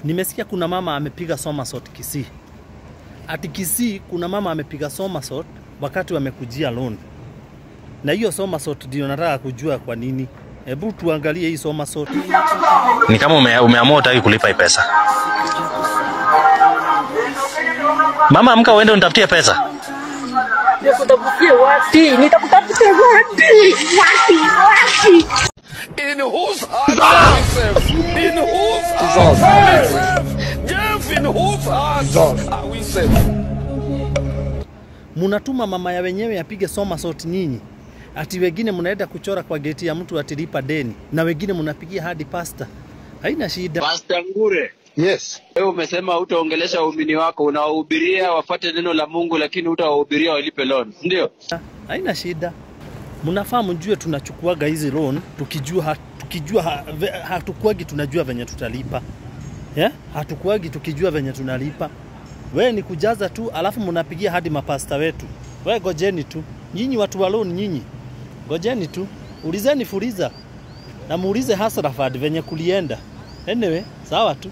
Nimesikia kuna mama amepiga somersault Kisii. Ati Kisii kuna mama amepiga somersault wakati wamekujia loan. Na hiyo somersault ndio nataka kujua kwa nini. Hebu tuangalie hii somersault. Ni kama umeamua hutaki kulipa hii pesa. Mama amka uende unitafutie pesa. Nikutafutie wapi? Nitakutafutia wapi? Wapi? In whose heart? In whose heart? Jeff, in whose heart? Are we safe? Munatuma mama ya wenyewe apige somersault nyinyi. Ati wengine mnaenda kuchora kwa geti ya mtu atilipa deni na wengine mnapigia hadi pasta. Haina shida. Pastor Ngure. Yes. Wewe umesema utaongelesha waumini wako, unawahubiria wafuate neno la Mungu lakini utawahubiria walipe loan, ndio? Haina shida. Mnafaa mjue tunachukuaga hizi loan tukijua hatukuagi tunajua venye tutalipa. Yeah? Hatukuagi tukijua venye tunalipa. Wewe ni kujaza tu alafu mnapigia hadi mapasta wetu. Wewe gojeni tu. Nyinyi watu wa loan nyinyi. Gojeni tu. Ulizeni Fuliza. Na muulize Hasrafad venye kulienda. Anyway, sawa tu.